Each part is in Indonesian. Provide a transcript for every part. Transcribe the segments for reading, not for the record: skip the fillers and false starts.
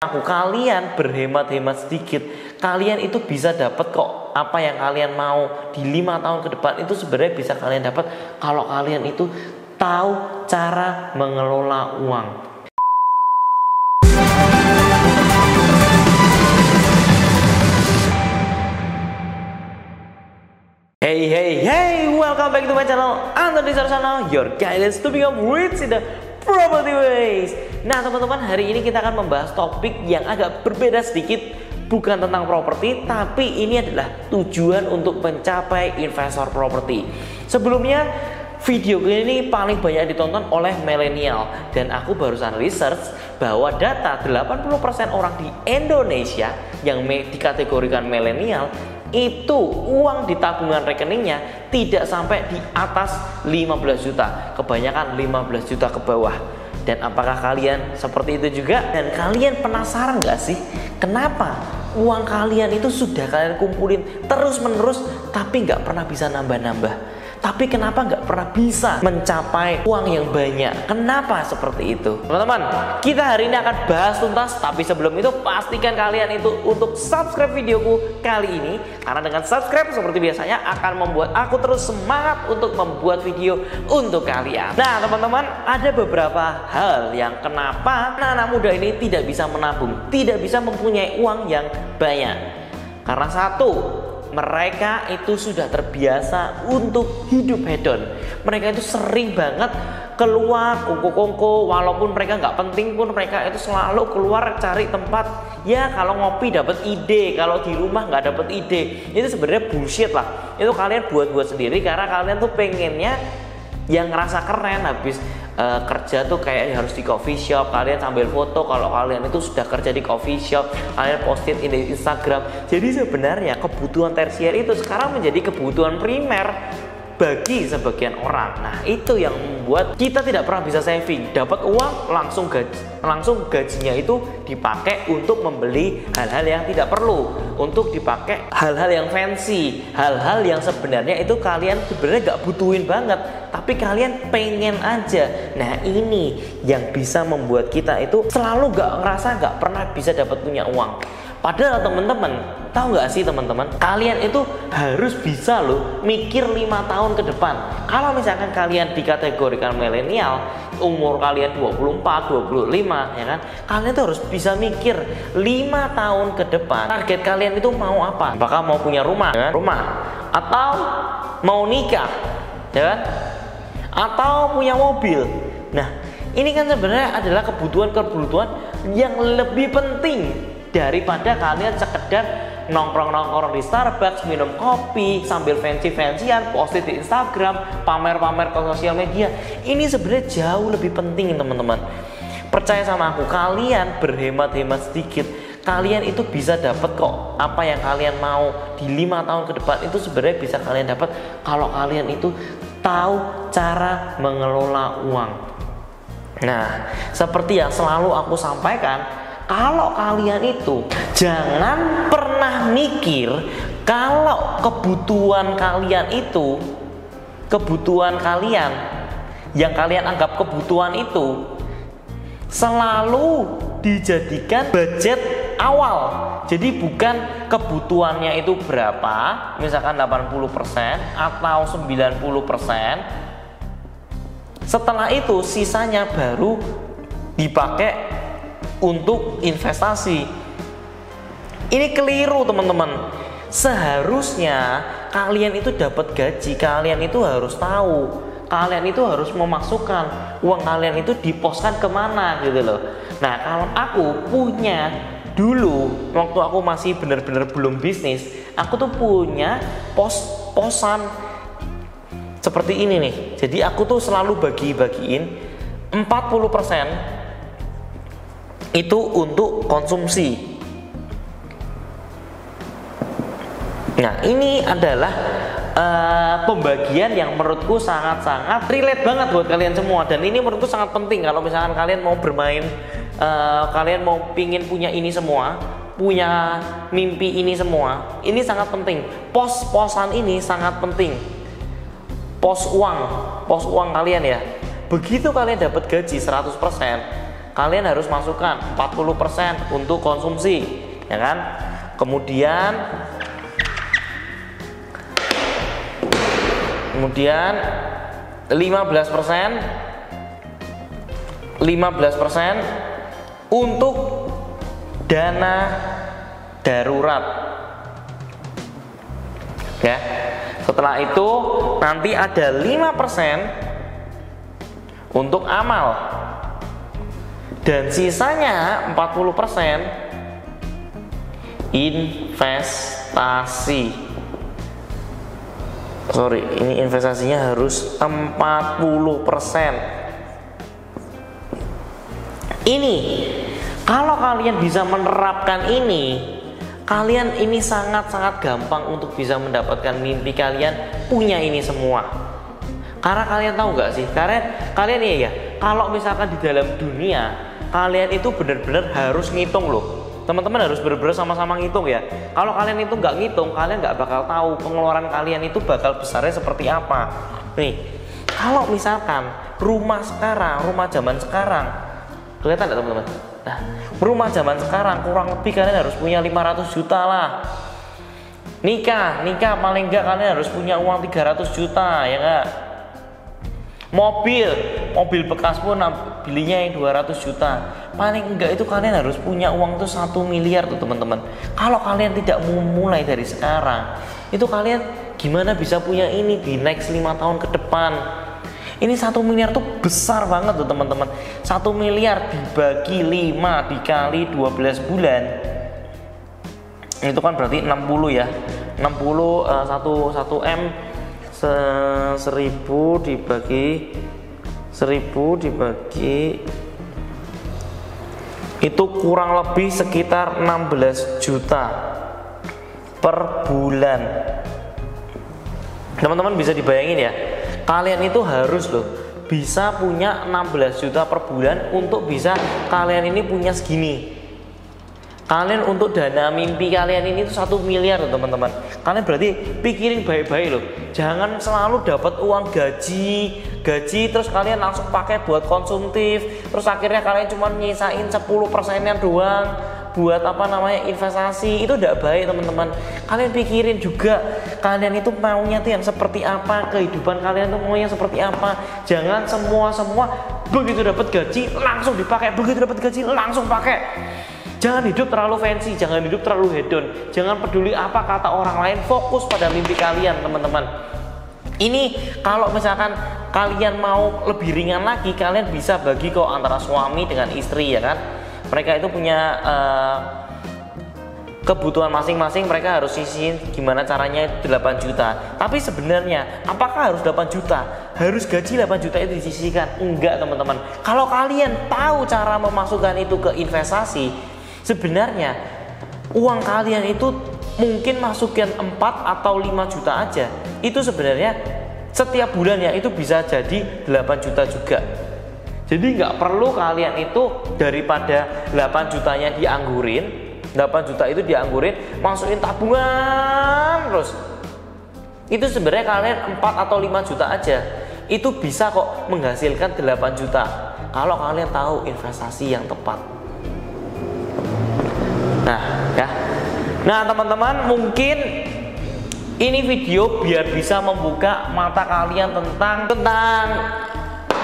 Kalian berhemat-hemat sedikit, kalian itu bisa dapat kok apa yang kalian mau di 5 tahun ke depan. Itu sebenarnya bisa kalian dapat kalau kalian itu tahu cara mengelola uang. Hey, welcome back to my channel Anthony Sarsana, your guidance to become rich in the property ways. Nah teman-teman, hari ini kita akan membahas topik yang agak berbeda sedikit. Bukan tentang properti, tapi ini adalah tujuan untuk mencapai investor properti. Sebelumnya, video ini paling banyak ditonton oleh milenial. Dan aku barusan research bahwa data 80% orang di Indonesia yang dikategorikan milenial itu uang di tabungan rekeningnya tidak sampai di atas 15 juta. Kebanyakan 15 juta ke bawah. Dan apakah kalian seperti itu juga? Dan kalian penasaran gak sih kenapa uang kalian itu sudah kalian kumpulin terus menerus tapi gak pernah bisa nambah-nambah? Tapi kenapa nggak pernah bisa mencapai uang yang banyak? Kenapa seperti itu? Teman-teman, kita hari ini akan bahas tuntas. Tapi sebelum itu pastikan kalian itu untuk subscribe videoku kali ini. Karena dengan subscribe seperti biasanya akan membuat aku terus semangat untuk membuat video untuk kalian. Nah teman-teman, ada beberapa hal yang kenapa anak-anak muda ini tidak bisa menabung, tidak bisa mempunyai uang yang banyak. Karena satu, mereka itu sudah terbiasa untuk hidup hedon. Mereka itu sering banget keluar kongko-kongko, walaupun mereka nggak penting pun mereka itu selalu keluar cari tempat. Ya kalau ngopi dapat ide, kalau di rumah nggak dapat ide, itu sebenarnya bullshit lah. Itu kalian buat-buat sendiri karena kalian tuh pengennya yang ngerasa keren habis kerja tuh kayak harus di coffee shop. Kalian sambil foto kalau kalian itu sudah kerja di coffee shop, kalian postin di Instagram. Jadi sebenarnya kebutuhan tersier itu sekarang menjadi kebutuhan primer bagi sebagian orang. Nah itu yang membuat kita tidak pernah bisa saving. Dapat uang langsung gajinya itu dipakai untuk membeli hal-hal yang tidak perlu, untuk dipakai hal-hal yang fancy, hal-hal yang sebenarnya itu kalian sebenarnya gak butuhin banget, tapi kalian pengen aja. Nah ini yang bisa membuat kita itu selalu ngerasa gak pernah bisa dapat punya uang. Padahal teman-teman, tahu nggak sih teman-teman, kalian itu harus bisa loh mikir 5 tahun ke depan. Kalau misalkan kalian dikategorikan milenial, umur kalian 24, 25 ya kan, kalian tuh harus bisa mikir 5 tahun ke depan. Target kalian itu mau apa? Apakah mau punya rumah, ya kan? Rumah, atau mau nikah, ya kan? Atau punya mobil. Nah, ini kan sebenarnya adalah kebutuhan-kebutuhan yang lebih penting daripada kalian sekedar nongkrong-nongkrong di Starbucks, minum kopi sambil fancy-fancyan, post di Instagram, pamer-pamer ke sosial media. Ini sebenarnya jauh lebih penting teman-teman. Percaya sama aku, kalian berhemat-hemat sedikit, kalian itu bisa dapat kok apa yang kalian mau di 5 tahun ke depan. Itu sebenarnya bisa kalian dapat kalau kalian itu tahu cara mengelola uang. Nah, seperti yang selalu aku sampaikan, kalau kalian itu jangan pernah mikir kalau kebutuhan kalian itu, kebutuhan kalian yang kalian anggap kebutuhan itu selalu dijadikan budget awal. Jadi bukan kebutuhannya itu berapa, misalkan 80% atau 90%. Setelah itu sisanya baru dipakai untuk investasi. Ini keliru teman-teman. Seharusnya kalian itu dapat gaji, kalian itu harus tahu, kalian itu harus memasukkan uang kalian itu diposkan kemana gitu loh. Nah kalau aku punya dulu waktu aku masih benar-benar belum bisnis, aku tuh punya posan seperti ini nih. Jadi aku tuh selalu bagi-bagiin 40% itu untuk konsumsi. Nah ini adalah pembagian yang menurutku sangat-sangat relate banget buat kalian semua. Dan ini menurutku sangat penting kalau misalkan kalian mau bermain, kalian mau pingin punya ini semua, punya mimpi ini semua. Ini sangat penting. Pos-posan ini sangat penting. Pos uang kalian ya. Begitu kalian dapat gaji 100%, kalian harus masukkan 40% untuk konsumsi, ya kan? Kemudian 15% untuk dana darurat. Ya. Setelah itu nanti ada 5% untuk amal. Dan sisanya 40% investasi. Sorry, ini investasinya harus 40%. Ini kalau kalian bisa menerapkan ini, kalian ini sangat-sangat gampang untuk bisa mendapatkan mimpi kalian punya ini semua. Karena kalian tahu nggak sih? Karena kalian ya, kalau misalkan di dalam dunia kalian itu benar-benar harus ngitung loh. Teman-teman harus benar-benar sama-sama ngitung ya. Kalau kalian itu nggak ngitung, kalian nggak bakal tahu pengeluaran kalian itu bakal besarnya seperti apa. Nih, kalau misalkan rumah zaman sekarang, kelihatan nggak teman-teman? Nah, rumah zaman sekarang kurang lebih kalian harus punya 500 juta lah. Nikah paling enggak kalian harus punya uang 300 juta, ya enggak? Mobil bekas pun belinya yang 200 juta. Paling enggak itu kalian harus punya uang tuh 1 miliar tuh teman-teman. Kalau kalian tidak mau mulai dari sekarang, itu kalian gimana bisa punya ini di next 5 tahun ke depan? Ini 1 miliar tuh besar banget tuh teman-teman. 1 miliar dibagi 5 dikali 12 bulan, itu kan berarti 60 ya. 60 1 M 1000 dibagi itu kurang lebih sekitar 16 juta per bulan. Teman-teman bisa dibayangin ya, kalian itu harus loh bisa punya 16 juta per bulan untuk bisa kalian ini punya segini. Kalian untuk dana mimpi kalian ini tuh 1 miliar loh teman-teman. Kalian berarti pikirin baik-baik loh. Jangan selalu dapat uang gaji terus kalian langsung pakai buat konsumtif. Terus akhirnya kalian cuma nyisain 10%-nya doang buat investasi. Itu udah baik teman-teman. Kalian pikirin juga kalian itu maunya tuh yang seperti apa, kehidupan kalian tuh maunya seperti apa. Jangan semua begitu dapat gaji langsung dipakai, begitu dapat gaji langsung pakai. Jangan hidup terlalu fancy, jangan hidup terlalu hedon, jangan peduli apa kata orang lain, fokus pada mimpi kalian teman-teman. Ini kalau misalkan kalian mau lebih ringan lagi, kalian bisa bagi kok antara suami dengan istri, ya kan. Mereka itu punya kebutuhan masing-masing, mereka harus sisihin gimana caranya 8 juta. Tapi sebenarnya apakah harus 8 juta? Harus gaji 8 juta itu disisihkan? Enggak teman-teman. Kalau kalian tahu cara memasukkan itu ke investasi, sebenarnya uang kalian itu mungkin masukin 4 atau 5 juta aja. Itu sebenarnya setiap bulannya itu bisa jadi 8 juta juga. Jadi nggak perlu kalian itu daripada 8 jutanya dianggurin, 8 juta itu dianggurin, masukin tabungan terus. Itu sebenarnya kalian 4 atau 5 juta aja. Itu bisa kok menghasilkan 8 juta. Kalau kalian tahu investasi yang tepat. Nah teman-teman, mungkin ini video biar bisa membuka mata kalian tentang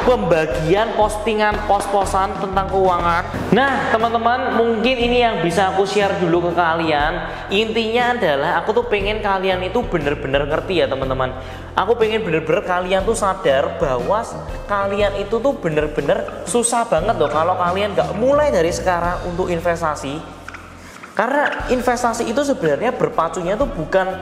pembagian postingan pos-posan tentang keuangan. Nah teman-teman, mungkin ini yang bisa aku share dulu ke kalian. Intinya adalah aku tuh pengen kalian itu bener-bener ngerti ya teman-teman. Aku pengen bener-bener kalian tuh sadar bahwa kalian itu tuh bener-bener susah banget loh kalau kalian gak mulai dari sekarang untuk investasi. Karena investasi itu sebenarnya berpacunya tuh bukan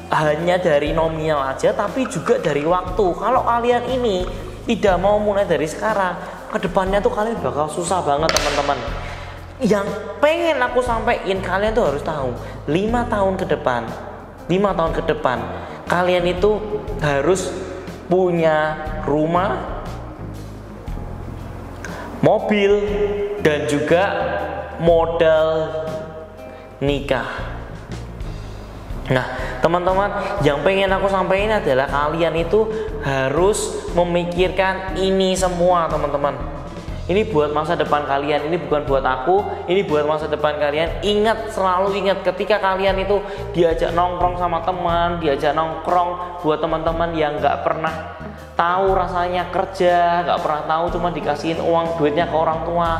hanya dari nominal aja, tapi juga dari waktu. Kalau kalian ini tidak mau mulai dari sekarang, kedepannya tuh kalian bakal susah banget teman-teman. Yang pengen aku sampaikan, kalian tuh harus tahu 5 tahun ke depan kalian itu harus punya rumah, mobil, dan juga modal nikah. Nah teman-teman, yang pengen aku sampaikan adalah kalian itu harus memikirkan ini semua teman-teman. Ini buat masa depan kalian, ini bukan buat aku, ini buat masa depan kalian. Ingat, selalu ingat ketika kalian itu diajak nongkrong sama teman, diajak nongkrong buat teman-teman yang nggak pernah tahu rasanya kerja, nggak pernah tahu, cuma dikasihin uang duitnya ke orang tua.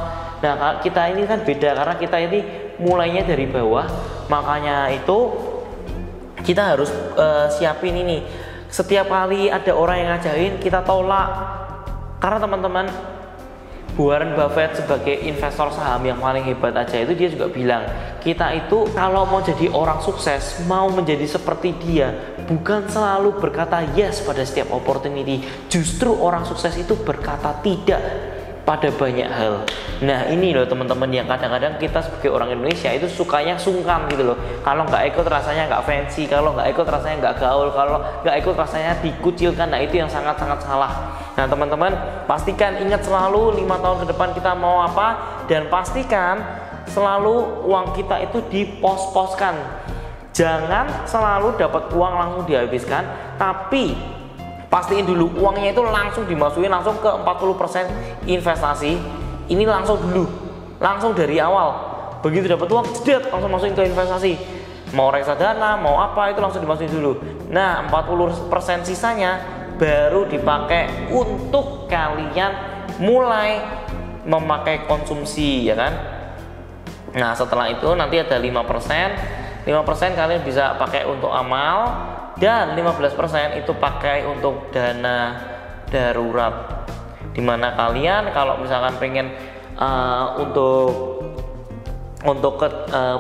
Nah, kita ini kan beda karena kita ini mulainya dari bawah, makanya itu kita harus siapin ini. Setiap kali ada orang yang ngajakin, kita tolak. Karena teman-teman, Warren Buffett sebagai investor saham yang paling hebat aja itu dia juga bilang, kita itu kalau mau jadi orang sukses, mau menjadi seperti dia, bukan selalu berkata yes pada setiap opportunity. Justru orang sukses itu berkata tidak pada banyak hal. Nah, ini loh teman-teman yang kadang-kadang kita sebagai orang Indonesia itu sukanya sungkan gitu loh. Kalau nggak ikut rasanya nggak fancy, kalau nggak ikut rasanya nggak gaul, kalau nggak ikut rasanya dikucilkan. Nah, itu yang sangat-sangat salah. Nah, teman-teman, pastikan ingat selalu 5 tahun ke depan kita mau apa, dan pastikan selalu uang kita itu dipos-poskan. Jangan selalu dapat uang langsung dihabiskan, tapi pastiin dulu uangnya itu langsung dimasukin langsung ke 40% investasi. Ini langsung dulu, langsung dari awal. Begitu dapat uang, jedet, langsung masukin ke investasi. Mau reksadana, mau apa, itu langsung dimasukin dulu. Nah, 40% sisanya baru dipakai untuk kalian mulai memakai konsumsi, ya kan? Nah, setelah itu nanti ada 5%. 5% kalian bisa pakai untuk amal, dan 15% itu pakai untuk dana darurat, dimana kalian kalau misalkan pengen untuk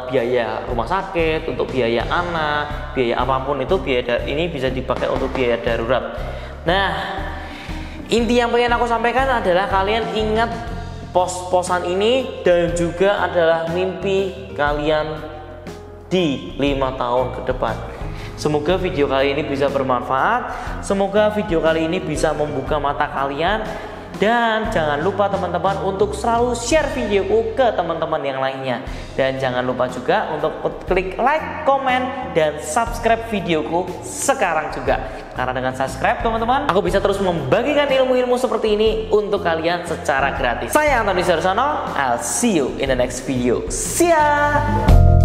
biaya rumah sakit, untuk biaya anak, biaya apapun itu, biaya ini bisa dipakai untuk biaya darurat. Nah, inti yang pengen aku sampaikan adalah kalian ingat pos-posan ini, dan juga adalah mimpi kalian di 5 tahun ke depan. Semoga video kali ini bisa bermanfaat. Semoga video kali ini bisa membuka mata kalian. Dan jangan lupa teman-teman untuk selalu share videoku ke teman-teman yang lainnya. Dan jangan lupa juga untuk klik like, komen, dan subscribe videoku sekarang juga. Karena dengan subscribe teman-teman, aku bisa terus membagikan ilmu-ilmu seperti ini untuk kalian secara gratis. Saya Antoni Sarsono, I'll see you in the next video. See ya!